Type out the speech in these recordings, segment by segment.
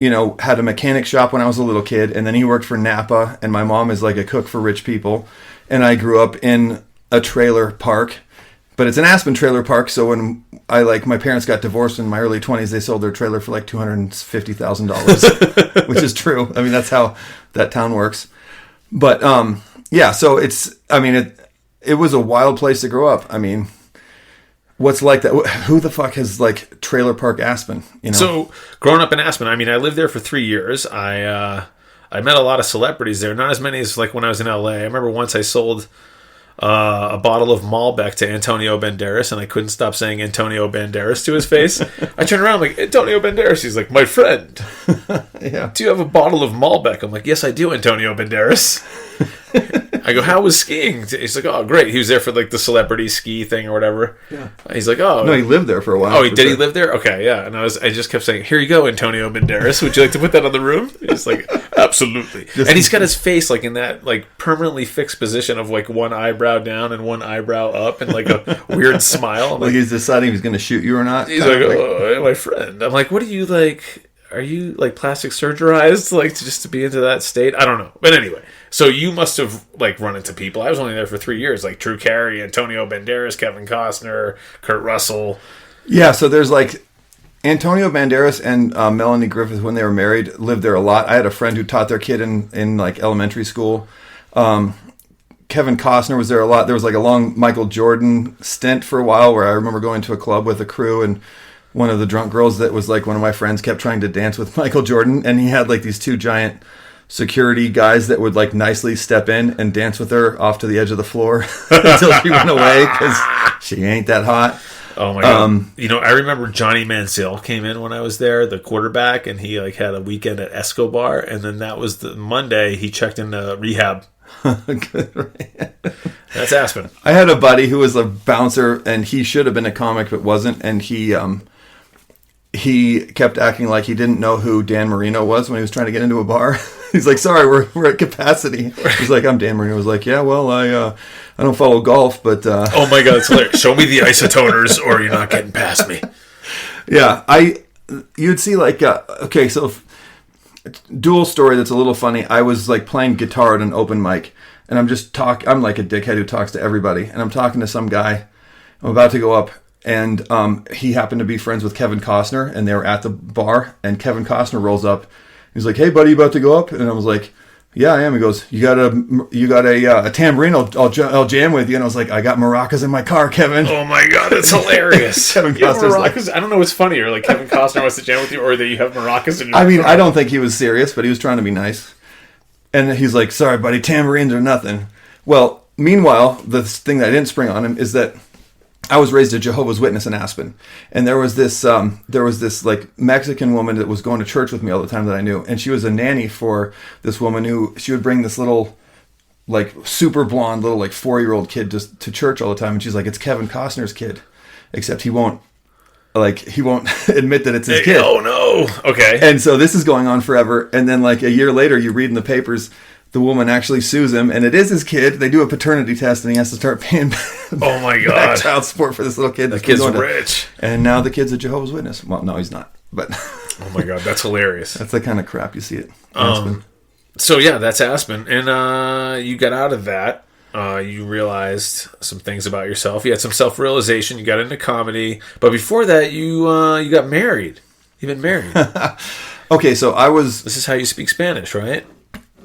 had a mechanic shop when I was a little kid, and then he worked for Napa, and my mom is like a cook for rich people. And I grew up in a trailer park, but it's an Aspen trailer park. So when my parents got divorced in my early 20s, they sold their trailer for like $250,000, which is true. I mean, that's how that town works. But so it was a wild place to grow up. I mean, what's like that? Who the fuck has like trailer park Aspen? So growing up in Aspen, I mean, I lived there for 3 years. I met a lot of celebrities there, not as many as like when I was in LA. I remember once I sold a bottle of Malbec to Antonio Banderas, and I couldn't stop saying Antonio Banderas to his face. I turned around, I'm like, Antonio Banderas. He's like, my friend. Yeah. Do you have a bottle of Malbec? I'm like, yes, I do, Antonio Banderas. I go, how was skiing? He's like, oh, great. He was there for like the celebrity ski thing or whatever. Yeah. He's like, oh. No, he lived there for a while. Oh, did he live there? Okay, yeah. And I just kept saying, here you go, Antonio Banderas. Would you like to put that on the room? He's like, absolutely. And he's got his face like in that like permanently fixed position of like one eyebrow down and one eyebrow up and like a weird smile. Like he's deciding if he's going to shoot you or not. He's like, oh, my friend. I'm like, what are you like? Are you like plastic surgerized like just to be into that state? I don't know. But anyway, so you must have like run into people. I was only there for 3 years, like Drew Carey, Antonio Banderas, Kevin Costner, Kurt Russell. Yeah, so there's like Antonio Banderas and Melanie Griffith, when they were married, lived there a lot. I had a friend who taught their kid in like elementary school. Kevin Costner was there a lot. There was like a long Michael Jordan stint for a while where I remember going to a club with a crew, and one of the drunk girls that was like one of my friends kept trying to dance with Michael Jordan, and he had like these two giant security guys that would like nicely step in and dance with her off to the edge of the floor until she went away because she ain't that hot. Oh my God. I remember Johnny Manziel came in when I was there, the quarterback, and he like had a weekend at Escobar, and then that was the Monday he checked into rehab. Good. That's Aspen. I had a buddy who was a bouncer, and he should have been a comic but wasn't, and he kept acting like he didn't know who Dan Marino was when he was trying to get into a bar. He's like, sorry, we're at capacity. He's like, I'm Dan Marino. I was like, yeah, well, I don't follow golf, but... Oh my God, it's hilarious. Show me the isotoners or you're not getting past me. Yeah, you'd see like, okay, so dual story that's a little funny. I was like playing guitar at an open mic, and I'm like a dickhead who talks to everybody, and I'm talking to some guy. I'm about to go up, and he happened to be friends with Kevin Costner, and they were at the bar, and Kevin Costner rolls up. He's like, hey, buddy, you about to go up? And I was like, yeah, I am. He goes, you got a tambourine? I'll jam with you. And I was like, I got maracas in my car, Kevin. Oh my God, that's hilarious. Kevin Costner's like, I don't know what's funnier, like Kevin Costner wants to jam with you, or that you have maracas in your car. I mean, car. I don't think he was serious, but he was trying to be nice. And he's like, sorry, buddy, tambourines are nothing. Well, meanwhile, the thing that I didn't spring on him is that I was raised a Jehovah's Witness in Aspen, and there was this like Mexican woman that was going to church with me all the time that I knew, and she was a nanny for this woman who she would bring this little like super blonde little like 4-year-old kid to church all the time, and she's like, it's Kevin Costner's kid, except he won't admit that it's his kid. Oh no, okay. And so this is going on forever, and then like a year later, you read in the papers, the woman actually sues him, and it is his kid. They do a paternity test, and he has to start paying oh my God, child support for this little kid. The kid's rich. And now the kid's a Jehovah's Witness. Well, no, he's not. But oh my God, that's hilarious. That's the kind of crap you see at Aspen. So yeah, that's Aspen. And you got out of that. You realized some things about yourself. You had some self-realization. You got into comedy. But before that, you got married. You've been married. Okay, so This is how you speak Spanish, right?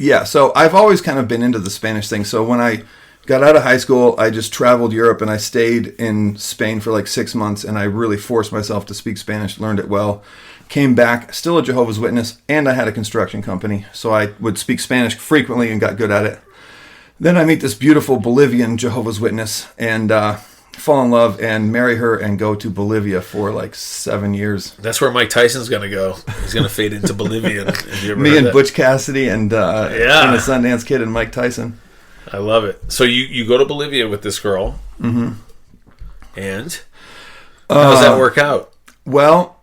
Yeah, so I've always kind of been into the Spanish thing. So when I got out of high school, I just traveled Europe, and I stayed in Spain for like 6 months, and I really forced myself to speak Spanish, learned it well. Came back, still a Jehovah's Witness, and I had a construction company. So I would speak Spanish frequently and got good at it. Then I meet this beautiful Bolivian Jehovah's Witness and fall in love and marry her and go to Bolivia for like 7 years. That's where Mike Tyson's going to go. He's going to fade into Bolivian. Me and Butch Cassidy and the Sundance Kid and Mike Tyson. I love it. So you go to Bolivia with this girl. Mm-hmm. And how does that work out? Well,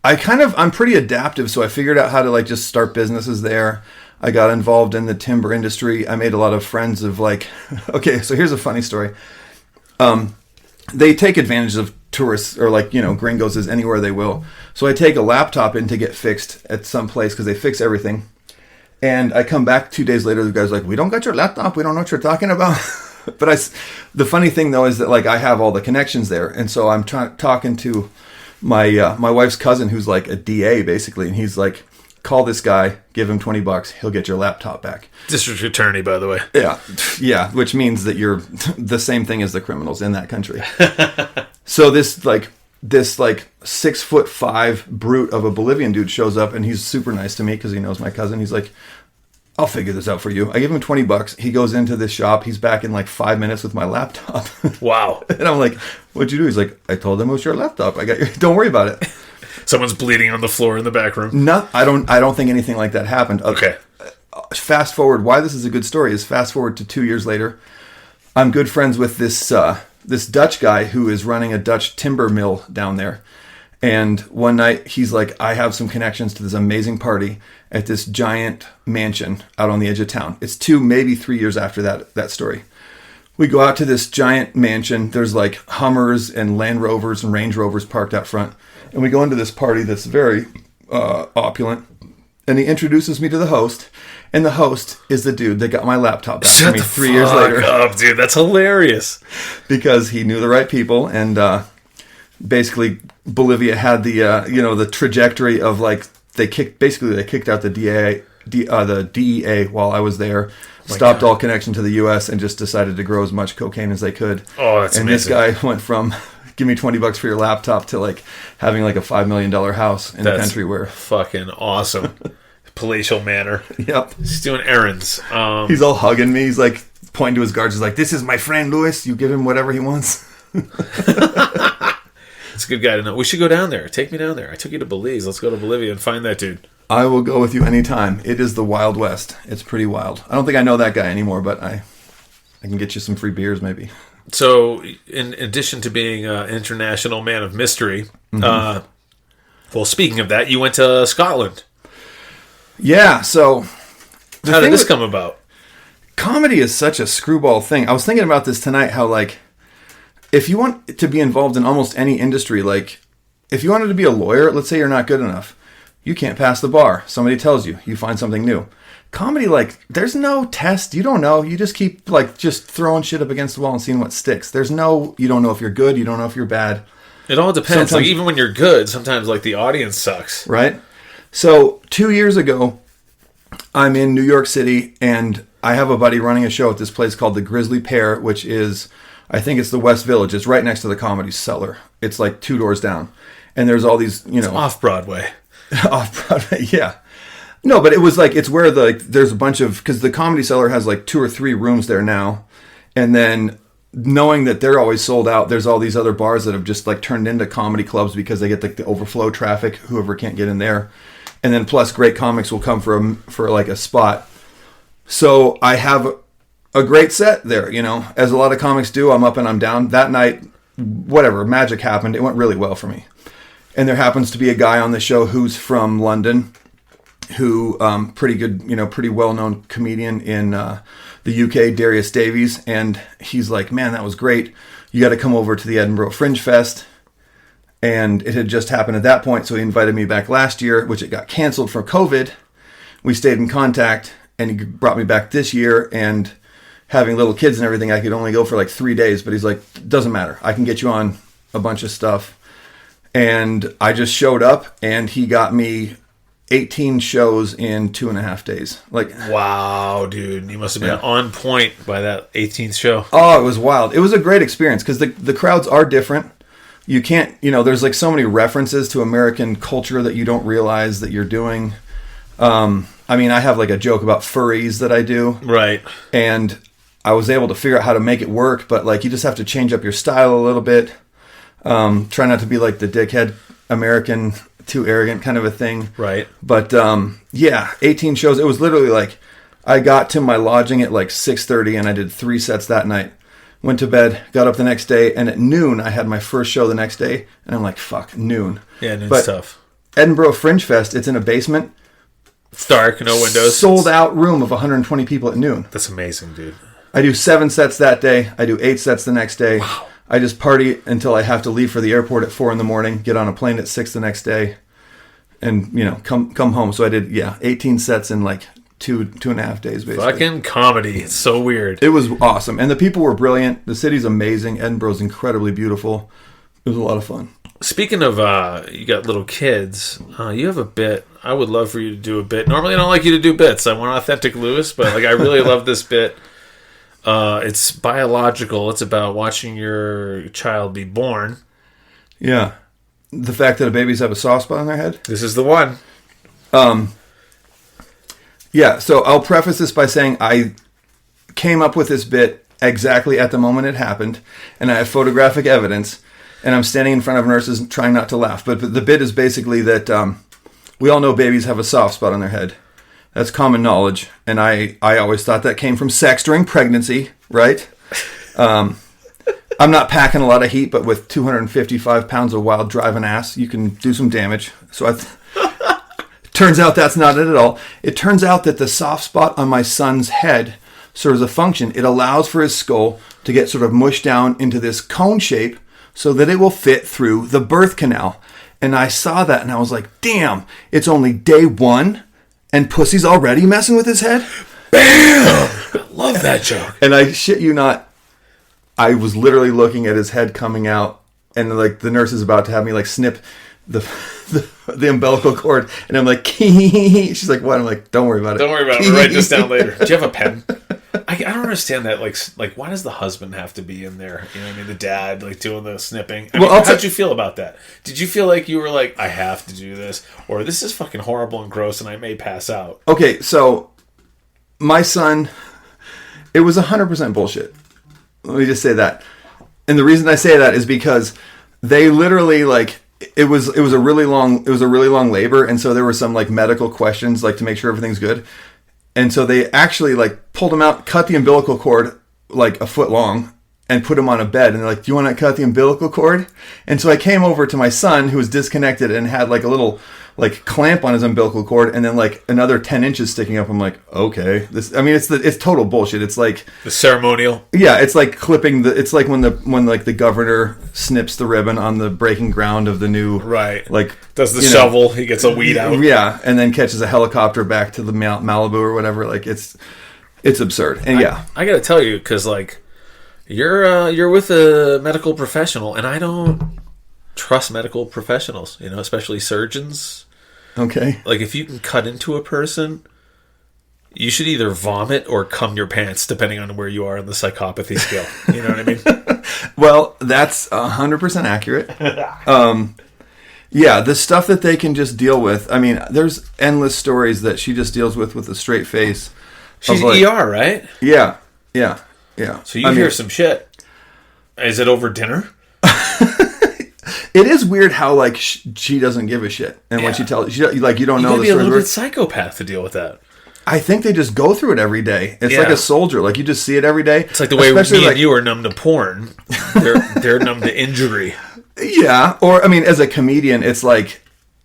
I'm pretty adaptive, so I figured out how to like just start businesses there. I got involved in the timber industry. I made a lot of friends of like, okay, so here's a funny story. they take advantage of tourists or like, gringos as anywhere they will. So I take a laptop in to get fixed at some place because they fix everything. And I come back 2 days later, the guy's like, we don't got your laptop. We don't know what you're talking about. But the funny thing though is that like I have all the connections there. And so I'm talking to my wife's cousin who's like a DA basically. And he's like, call this guy, give him $20. He'll get your laptop back. District attorney, by the way. Yeah. Which means that you're the same thing as the criminals in that country. So this 6'5" brute of a Bolivian dude shows up and he's super nice to me because he knows my cousin. He's like, I'll figure this out for you. I give him $20. He goes into this shop. He's back in like 5 minutes with my laptop. Wow. And I'm like, what'd you do? He's like, I told him it was your laptop. Don't worry about it. Someone's bleeding on the floor in the back room. No, I don't think anything like that happened. Okay. Fast forward. Why this is a good story is fast forward to 2 years later. I'm good friends with this Dutch guy who is running a Dutch timber mill down there. And one night he's like, I have some connections to this amazing party at this giant mansion out on the edge of town. It's 2, maybe 3 years after that story. We go out to this giant mansion. There's like Hummers and Land Rovers and Range Rovers parked out front. And we go into this party that's very opulent. And he introduces me to the host. And the host is the dude that got my laptop back to me 3 years later. Shut up, dude. That's hilarious. Because he knew the right people. And basically, Bolivia had the trajectory of like, they kicked out the DEA while I was there. Stopped all connection to the U.S. and just decided to grow as much cocaine as they could. Oh, that's amazing. And this guy went from give me $20 for your laptop to like having like a $5 million house in the country where fucking awesome. Palatial manor. Yep. He's doing errands. He's all hugging me. He's like pointing to his guards. He's like, this is my friend Luis. You give him whatever he wants. It's a good guy to know. We should go down there. Take me down there. I took you to Belize. Let's go to Bolivia and find that dude. I will go with you anytime. It is the Wild West. It's pretty wild. I don't think I know that guy anymore, but I can get you some free beers maybe. So, in addition to being an international man of mystery, well, speaking of that, you went to Scotland. Yeah, so... How did this come about? Comedy is such a screwball thing. I was thinking about this tonight, how, like, if you want to be involved in almost any industry, like, if you wanted to be a lawyer, let's say you're not good enough. You can't pass the bar. Somebody tells you. You find something new. Comedy, like, there's no test. You don't know. You just keep, like, just throwing shit up against the wall and seeing what sticks. You don't know if you're good. You don't know if you're bad. It all depends. Like, even when you're good, sometimes, like, the audience sucks. Right? So, 2 years ago, I'm in New York City, and I have a buddy running a show at this place called the Grizzly Pear, which is, I think it's the West Village. It's right next to the Comedy Cellar. It's, like, 2 doors down. And there's all these, It's off-Broadway. Off-Broadway, yeah. No, but it was like, it's where there's a bunch of, because the Comedy Cellar has like 2 or 3 rooms there now. And then knowing that they're always sold out, there's all these other bars that have just like turned into comedy clubs because they get like the overflow traffic, whoever can't get in there. And then plus great comics will come for like a spot. So I have a great set there, as a lot of comics do. I'm up and I'm down. That night, whatever, magic happened. It went really well for me. And there happens to be a guy on the show who's from London, who pretty good, pretty well-known comedian in the UK, Darius Davies, and he's like, man, that was great. You got to come over to the Edinburgh Fringe Fest. And it had just happened at that point, so he invited me back last year, which it got canceled for COVID. We stayed in contact, and he brought me back this year, and having little kids and everything, I could only go for like 3 days, but he's like, doesn't matter. I can get you on a bunch of stuff. And I just showed up, and he got me 18 shows in 2.5 days. Like, wow, dude, you must have been on point by that 18th show. Oh, it was wild. It was a great experience because the crowds are different. You can't, there's like so many references to American culture that you don't realize that you're doing. I mean, I have like a joke about furries that I do. Right. And I was able to figure out how to make it work, but like you just have to change up your style a little bit. Try not to be like the dickhead American, too arrogant kind of a thing. Right. But 18 shows. It was literally like I got to my lodging at like 6:30 and I did 3 sets that night. Went to bed, got up the next day, and at noon I had my first show the next day. And I'm like, fuck, noon. Yeah, noon's tough. Edinburgh Fringe Fest, it's in a basement. It's dark, no windows. Sold out room of 120 people at noon. That's amazing, dude. I do 7 sets that day. I do 8 sets the next day. Wow. I just party until I have to leave for the airport at 4 a.m, get on a plane at 6 the next day, and come home. So I did 18 sets in like 2.5 days basically. Fucking comedy. It's so weird. It was awesome, and the people were brilliant. The city's amazing. Edinburgh's incredibly beautiful. It was a lot of fun. Speaking of, you got little kids. You have a bit. I would love for you to do a bit. Normally, I don't like you to do bits. I want authentic Lewis, but like I really love this bit. It's biological. It's about watching your child be born. Yeah, the fact that babies have a soft spot on their head. This is the one. Yeah. So I'll preface this by saying I came up with this bit exactly at the moment it happened, and I have photographic evidence. And I'm standing in front of nurses trying not to laugh. But the bit is basically that we all know babies have a soft spot on their head. That's common knowledge. And I always thought that came from sex during pregnancy, right? I'm not packing a lot of heat, but with 255 pounds of wild driving ass, you can do some damage. So turns out that's not it at all. It turns out that the soft spot on my son's head serves a function. It allows for his skull to get sort of mushed down into this cone shape, so that it will fit through the birth canal. And I saw that and I was like, damn, it's only day 1 and pussy's already messing with his head? Bam! I love that joke. And I shit you not, I was literally looking at his head coming out, and like the nurse is about to have me like snip the umbilical cord, and I'm like, she's like, what? I'm like, don't worry about it. Don't worry about it. We'll write this down later. Do you have a pen? I don't understand that. Like, why does the husband have to be in there? You know what I mean? The dad, like, doing the snipping. I mean, how'd you feel about that? Did you feel like you were like, I have to do this? Or this is fucking horrible and gross and I may pass out? Okay, so my son, it was 100% bullshit. Let me just say that. And the reason I say that is because they literally, like, it was a really long labor, and so there were some like medical questions, like, to make sure everything's good. And so they actually like pulled him out, cut the umbilical cord like a foot long, and put him on a bed. And they're like, do you want to cut the umbilical cord? And so I came over to my son, who was disconnected and had like a little like clamp on his umbilical cord, and then like another 10 inches sticking up. I'm like, okay, it's total bullshit. It's like the ceremonial. Yeah, it's like clipping it's like when like the governor snips the ribbon on the breaking ground of the new, right, like does the shovel, he gets a weed out. Yeah, and then catches a helicopter back to the Malibu or whatever. Like it's absurd. And I gotta tell you, because like you're with a medical professional, and I don't trust medical professionals, especially surgeons. Okay. Like, if you can cut into a person, you should either vomit or cum your pants, depending on where you are in the psychopathy scale. You know what I mean? Well, that's 100% accurate. Yeah, the stuff that they can just deal with. I mean, there's endless stories that she just deals with a straight face. She's like, ER, right? Yeah. So you hear some shit. Is it over dinner? It is weird how like she doesn't give a shit, and when she tells you, like, you don't know the story. You gotta be a little bit psychopath to deal with that. I think they just go through it every day. It's like a soldier. Like, you just see it every day. It's like the way me and you are numb to porn. They're numb to injury. Yeah, or I mean, as a comedian, it's like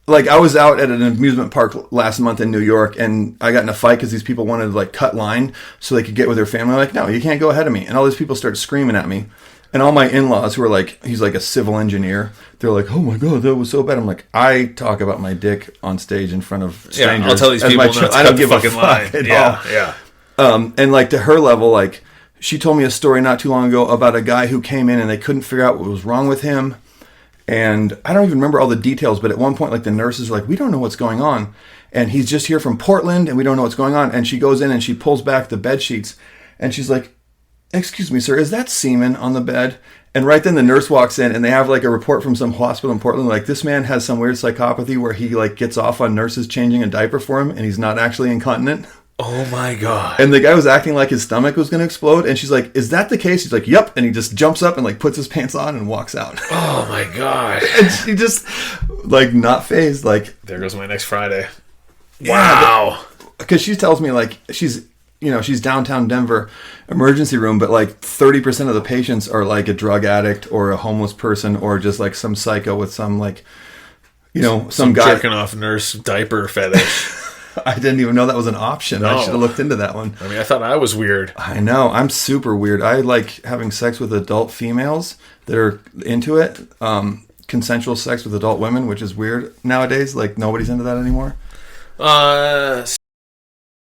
I was out at an amusement park last month in New York, and I got in a fight because these people wanted to like cut line so they could get with their family. I'm like, no, you can't go ahead of me. And all these people started screaming at me. And all my in-laws, who are like, he's like a civil engineer, they're like, oh my God, that was so bad. I'm like, I talk about my dick on stage in front of strangers. Yeah, I'll tell these people I don't give a fuck at all. Yeah. And like, to her level, like, she told me a story not too long ago about a guy who came in and they couldn't figure out what was wrong with him. And I don't even remember all the details, but at one point, like, the nurses were like, we don't know what's going on. And he's just here from Portland and we don't know what's going on. And she goes in and she pulls back the bed sheets and she's like, excuse me, sir, is that semen on the bed? And right then the nurse walks in and they have like a report from some hospital in Portland. Like, this man has some weird psychopathy where he like gets off on nurses changing a diaper for him and he's not actually incontinent. Oh my God. And the guy was acting like his stomach was going to explode. And she's like, is that the case? He's like, yep. And he just jumps up and like puts his pants on and walks out. Oh my God. And she just like not phased. Like, there goes my next Friday. Yeah, wow. Because she tells me like she's downtown Denver emergency room, but like 30% of the patients are like a drug addict or a homeless person or just like some psycho with some like, some guy jerking off nurse diaper fetish. I didn't even know that was an option. I No. should have looked into that one. I mean, I thought I was weird. I know. I'm super weird. I like having sex with adult females that are into it. Consensual sex with adult women, which is weird nowadays. Like, nobody's into that anymore.